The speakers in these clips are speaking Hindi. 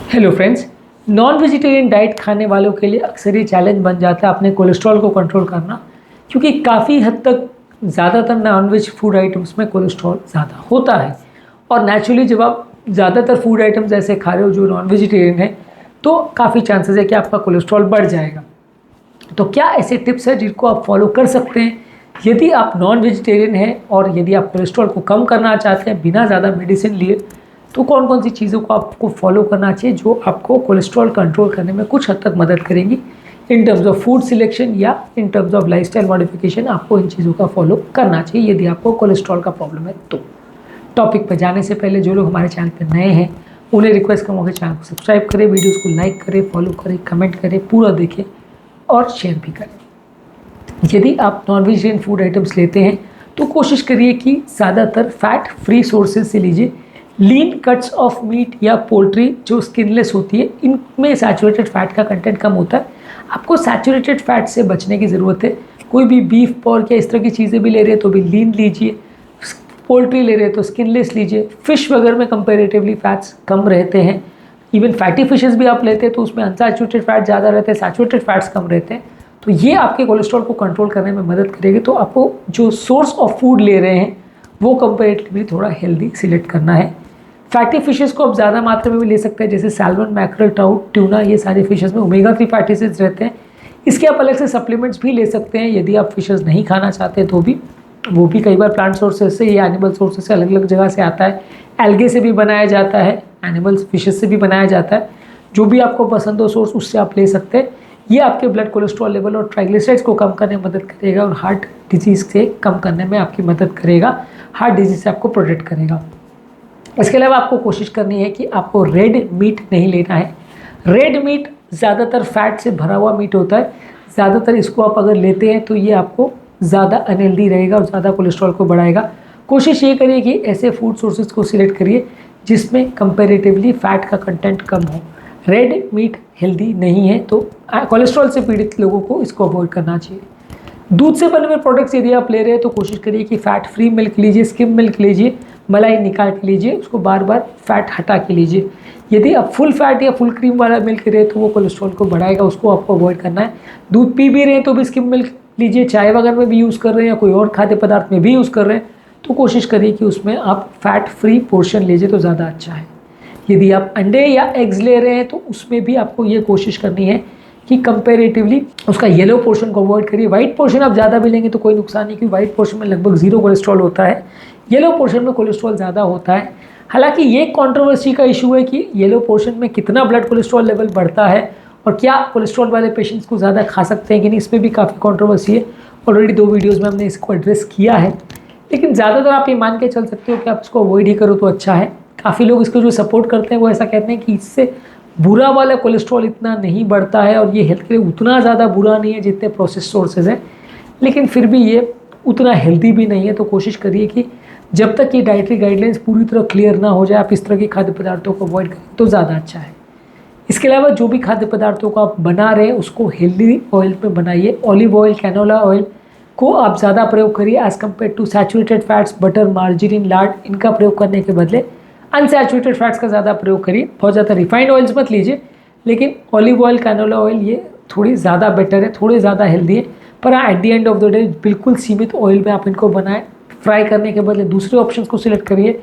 Hello friends. Non vegetarian diet खाने वालों के लिए अक्सर ये चैलेंज बन जाता है अपने कोलेस्ट्रॉल को कंट्रोल करना, क्योंकि काफ़ी हद तक ज़्यादातर नॉन वेज फूड आइटम्स में कोलेस्ट्रॉल ज़्यादा होता है। और नेचुरली जब आप ज़्यादातर फूड आइटम्स ऐसे खा रहे हो जो नॉन वेजिटेरियन है, तो काफ़ी चांसेस है कि आपका कोलेस्ट्रॉल बढ़ जाएगा। तो क्या ऐसे टिप्स हैं जिनको आप फॉलो कर सकते हैं यदि आप नॉन वेजिटेरियन हैं और यदि आप कोलेस्ट्रॉल को कम करना चाहते हैं बिना ज़्यादा मेडिसिन लिए? तो कौन कौन सी चीज़ों को आपको फॉलो करना चाहिए जो आपको कोलेस्ट्रॉल कंट्रोल करने में कुछ हद तक मदद करेंगी? In terms of food selection या in terms of lifestyle modification आपको इन चीज़ों का फॉलो करना चाहिए यदि आपको कोलेस्ट्रॉल का प्रॉब्लम है तो। टॉपिक पर जाने से पहले जो लोग हमारे चैनल पर नए हैं उन्हें रिक्वेस्ट करूँगा कि चैनल को सब्सक्राइब करें, वीडियोज़ को लाइक करें, फॉलो करें, कमेंट करें, पूरा देखें और शेयर भी करें। यदि आप नॉन वेजिटेरियन फूड आइटम्स लेते हैं तो कोशिश करिए कि ज़्यादातर फैट फ्री सोर्सेज से लीजिए। लीन कट्स ऑफ मीट या पोल्ट्री जो स्किनलेस होती है, इनमें सैचुरेटेड फैट का कंटेंट कम होता है। आपको सैचुरेटेड फैट से बचने की ज़रूरत है। कोई भी बीफ, पोर्क या इस तरह की चीज़ें भी ले रहे हैं तो भी लीन लीजिए। पोल्ट्री ले रहे हैं तो स्किनलेस लीजिए। फ़िश वगैरह में कंपेरेटिवली फैट्स कम रहते हैं। इवन फैटी फिशेस भी आप लेते हैं तो उसमें अनसैचुरेटेड फैट ज़्यादा रहते हैं, सैचुरेटेड फैट्स कम रहते हैं। तो ये आपके कोलेस्ट्रॉल को कंट्रोल करने में मदद करेगी। तो आपको जो सोर्स ऑफ फूड ले रहे हैं वो कंपेरेटिवली थोड़ा हेल्दी सिलेक्ट करना है। फैटी फिशेस को आप ज़्यादा मात्रा में भी ले सकते हैं, जैसे सैल्मन, मैकरल, ट्राउट, ट्यूना, ये सारे फिशेस में ओमेगा 3 फैटी एसिड्स रहते हैं। इसके आप अलग से सप्लीमेंट्स भी ले सकते हैं यदि आप फिशेस नहीं खाना चाहते तो भी। वो भी कई बार प्लांट सोर्सेज से या एनिमल सोर्सेज से अलग अलग जगह से आता है। एल्गे से भी बनाया जाता है, एनिमल्स फिशेस से भी बनाया जाता है। जो भी आपको पसंद हो सोर्स उससे आप ले सकते हैं। ये आपके ब्लड कोलेस्ट्रॉल लेवल और ट्राइग्लिसराइड्स को कम करने में मदद करेगा और हार्ट डिजीज़ से कम करने में आपकी मदद करेगा, हार्ट डिजीज़ से आपको प्रोटेक्ट करेगा। इसके अलावा आपको कोशिश करनी है कि आपको रेड मीट नहीं लेना है। रेड मीट ज़्यादातर फैट से भरा हुआ मीट होता है। ज़्यादातर इसको आप अगर लेते हैं तो ये आपको ज़्यादा अनहेल्दी रहेगा और ज़्यादा कोलेस्ट्रॉल को बढ़ाएगा। कोशिश ये करिए कि ऐसे फूड सोर्सेज को सिलेक्ट करिए जिसमें कंपैरेटिवली फ़ैट का कंटेंट कम हो। रेड मीट हेल्दी नहीं है तो कोलेस्ट्रॉल से पीड़ित लोगों को इसको अवॉइड करना चाहिए। दूध से बने हुए प्रोडक्ट्स यदि आप ले रहे हैं तो कोशिश करिए कि फ़ैट फ्री मिल्क लीजिए, स्किम मिल्क लीजिए, मलाई निकाल के लीजिए, उसको बार बार फ़ैट हटा के लीजिए। यदि आप फुल फैट या फुल क्रीम वाला मिल्क ले रहे हैं तो वो कोलेस्ट्रॉल को बढ़ाएगा, उसको आपको अवॉइड करना है। दूध पी भी रहे हैं तो भी स्किम मिल्क लीजिए। चाय वगैरह में भी यूज़ कर रहे हैं या कोई और खाद्य पदार्थ में भी यूज़ कर रहे हैं तो कोशिश करिए कि उसमें आप फैट फ्री पोर्शन लीजिए तो ज़्यादा अच्छा है। यदि आप अंडे या एग्स ले रहे हैं तो उसमें भी आपको ये कोशिश करनी है कि कंपैरेटिवली उसका येलो पोर्शन को अवॉइड करिए। वाइट पोर्शन आप ज़्यादा भी लेंगे तो कोई नुकसान नहीं, क्योंकि वाइट पोर्शन में लगभग 0 कोलेस्ट्रॉल होता है, येलो पोर्शन में कोलेस्ट्रॉल ज़्यादा होता है। हालांकि ये कंट्रोवर्सी का इशू है कि येलो पोर्शन में कितना ब्लड कोलेस्ट्रॉल लेवल बढ़ता है और क्या कोलेस्ट्रॉल वाले पेशेंट्स को ज़्यादा खा सकते हैं कि नहीं, इसमें भी काफ़ी कंट्रोवर्सी है। ऑलरेडी 2 वीडियोज़ में हमने इसको एड्रेस किया है, लेकिन ज़्यादातर आप ये मान के चल सकते हो कि आप इसको अवॉइड ही करो तो अच्छा है। काफ़ी लोग इसको जो सपोर्ट करते हैं वो ऐसा कहते हैं कि इससे बुरा वाला कोलेस्ट्रॉल इतना नहीं बढ़ता है और ये हेल्थ के लिए उतना ज़्यादा बुरा नहीं है जितने प्रोसेस सोर्सेज हैं, लेकिन फिर भी ये उतना हेल्दी भी नहीं है। तो कोशिश करिए कि जब तक ये डाइटरी गाइडलाइंस पूरी तरह क्लियर ना हो जाए आप इस तरह के खाद्य पदार्थों को अवॉइड करें तो ज़्यादा अच्छा है। इसके अलावा जो भी खाद्य पदार्थों को आप बना रहे हैं उसको हेल्दी ऑयल में बनाइए। ऑलिव ऑयल, कैनोला ऑयल को आप ज़्यादा प्रयोग करिए as compared to saturated fats, butter, margarine, lard, इनका प्रयोग करने के बदले अनसैचुरेटेड फैट्स का ज़्यादा प्रयोग करिए। बहुत ज़्यादा रिफाइंड ऑयल्स मत लीजिए, लेकिन ऑलिव ऑयल, कैनोला ऑयल ये थोड़ी ज़्यादा बेटर है, थोड़े ज़्यादा हेल्दी है। पर हाँ, at the end of the day बिल्कुल सीमित ऑयल में आप इनको बनाएं। फ्राई करने के बदले दूसरे ऑप्शंस को सिलेक्ट करिए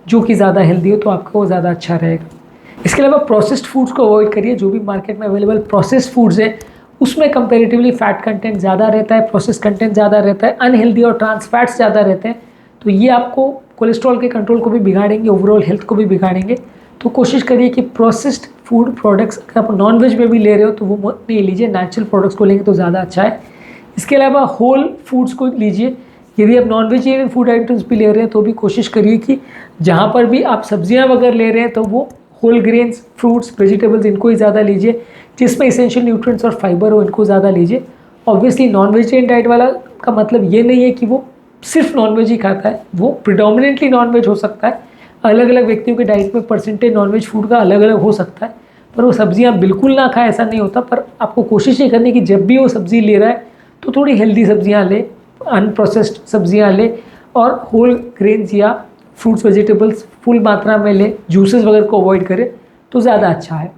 जो कि ज़्यादा हेल्दी हो, तो आपको वो ज़्यादा अच्छा रहेगा। इसके अलावा प्रोसेस्ड फूड्स को अवॉइड करिए। जो भी मार्केट में अवेलेबल प्रोसेस्ड फूड्स हैं उसमें कंपेरेटिवली फैट कंटेंट ज़्यादा रहता है, प्रोसेस कंटेंट ज़्यादा रहता है, अनहेल्दी और ट्रांस फैट्स ज़्यादा रहते हैं। तो ये आपको कोलेस्ट्रॉल के कंट्रोल को भी बिगाड़ेंगे, ओवरऑल हेल्थ को भी बिगाड़ेंगे। तो कोशिश करिए कि प्रोसेस्ड फूड प्रोडक्ट्स अगर आप नॉन वेज में भी ले रहे हो तो वो नहीं लीजिए, नेचुरल प्रोडक्ट्स को लेंगे तो ज़्यादा अच्छा है। इसके अलावा होल फूड्स को लीजिए। यदि आप नॉन वेजिटेरियन फूड आइटम्स भी ले रहे हैं तो भी कोशिश करिए कि जहाँ पर भी आप सब्जियाँ वगैरह ले रहे हैं तो वो होल ग्रेन्स, फ्रूट्स, वेजिटेबल्स इनको ही ज़्यादा लीजिए। जिसमें इसेंशियल न्यूट्रिएंट्स और फाइबर हो इनको ज़्यादा लीजिए। ऑब्वियसली नॉन वेजिटेरियन डाइट वाला का मतलब ये नहीं है कि वो सिर्फ नॉन वेज ही खाता है, वो प्रिडोमिनेंटली नॉन वेज हो सकता है। अलग अलग व्यक्तियों के डाइट में परसेंटेज नॉन वेज फूड का अलग अलग हो सकता है, पर वो सब्जियां बिल्कुल ना खाए ऐसा नहीं होता। पर आपको कोशिश ये करनी कि जब भी वो सब्ज़ी ले रहा है तो थोड़ी हेल्दी सब्जियां ले, अनप्रोसेस्ड सब्जियां ले और होल ग्रेन्स या फ्रूट्स वेजिटेबल्स फुल मात्रा में ले, जूसेस वगैरह को अवॉइड करें तो ज़्यादा अच्छा है।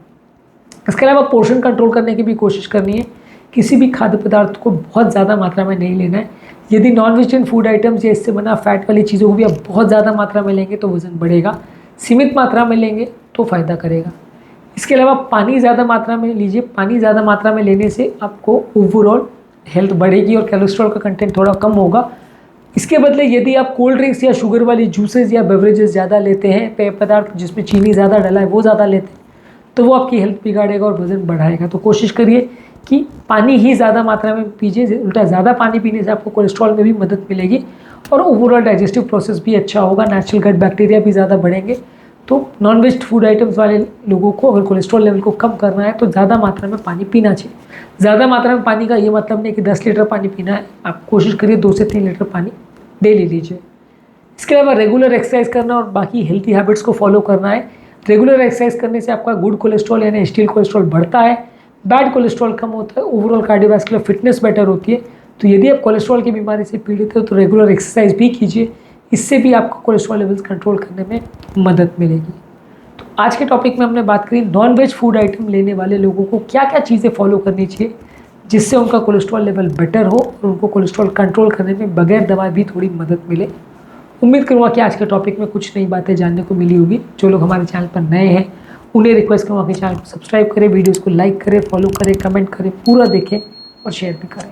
इसके अलावा पोर्शन कंट्रोल करने की भी कोशिश करनी है। किसी भी खाद्य पदार्थ को बहुत ज़्यादा मात्रा में नहीं लेना है। यदि नॉन वेजिटेरियन फूड आइटम्स या इससे बना फैट वाली चीज़ों को भी आप बहुत ज़्यादा मात्रा में लेंगे तो वज़न बढ़ेगा, सीमित मात्रा में लेंगे तो फ़ायदा करेगा। इसके अलावा पानी ज़्यादा मात्रा में लीजिए। पानी ज़्यादा मात्रा में लेने से आपको ओवरऑल हेल्थ बढ़ेगी और कोलेस्ट्रॉल का कंटेंट थोड़ा कम होगा। इसके बदले यदि आप कोल्ड ड्रिंक्स या शुगर वाली जूसेस या बेवरेजेस ज़्यादा लेते हैं, पेय पदार्थ जिसमें चीनी ज़्यादा डला है वो ज़्यादा लेते हैं, तो वो आपकी हेल्थ बिगाड़ेगा और वज़न बढ़ाएगा। तो कोशिश करिए कि पानी ही ज़्यादा मात्रा में पीजिए। उल्टा ज़्यादा पानी पीने से आपको कोलेस्ट्रॉल में भी मदद मिलेगी और ओवरऑल डाइजेस्टिव प्रोसेस भी अच्छा होगा, नेचुरल गट बैक्टीरिया भी ज़्यादा बढ़ेंगे। तो नॉन वेज फूड आइटम्स वाले लोगों को अगर कोलेस्ट्रॉल लेवल को कम करना है तो ज़्यादा मात्रा में पानी पीना चाहिए। ज़्यादा मात्रा में पानी का ये मतलब नहीं कि 10 लीटर पानी पीना है, आप कोशिश करिए 2 से 3 लीटर पानी डेली लीजिए। इसके अलावा रेगुलर एक्सरसाइज करना और बाकी हेल्थी हैबिट्स को फॉलो करना है। रेगुलर एक्सरसाइज करने से आपका गुड कोलेस्ट्रॉल यानी एचडीएल कोलेस्ट्रॉल बढ़ता है, बैड कोलेस्ट्रॉल कम होता है, ओवरऑल कार्डियोवैस्कुलर फिटनेस बेटर होती है। तो यदि आप कोलेस्ट्रॉल की बीमारी से पीड़ित हो तो रेगुलर एक्सरसाइज भी कीजिए, इससे भी आपको कोलेस्ट्रॉल लेवल्स कंट्रोल करने में मदद मिलेगी। तो आज के टॉपिक में हमने बात करी नॉन वेज फूड आइटम लेने वाले लोगों को क्या क्या चीज़ें फॉलो करनी चाहिए जिससे उनका कोलेस्ट्रॉल लेवल बेटर हो और उनको कोलेस्ट्रॉल कंट्रोल करने में बगैर दवा भी थोड़ी मदद मिले। उम्मीद करूँगा कि आज के टॉपिक में कुछ नई बातें जानने को मिली होगी। जो लोग हमारे चैनल पर नए हैं उन्हें रिक्वेस्ट करूँगा कि चैनल को सब्सक्राइब करें, वीडियोज़ को लाइक करें, फॉलो करें, कमेंट करें, पूरा देखें और शेयर भी करें।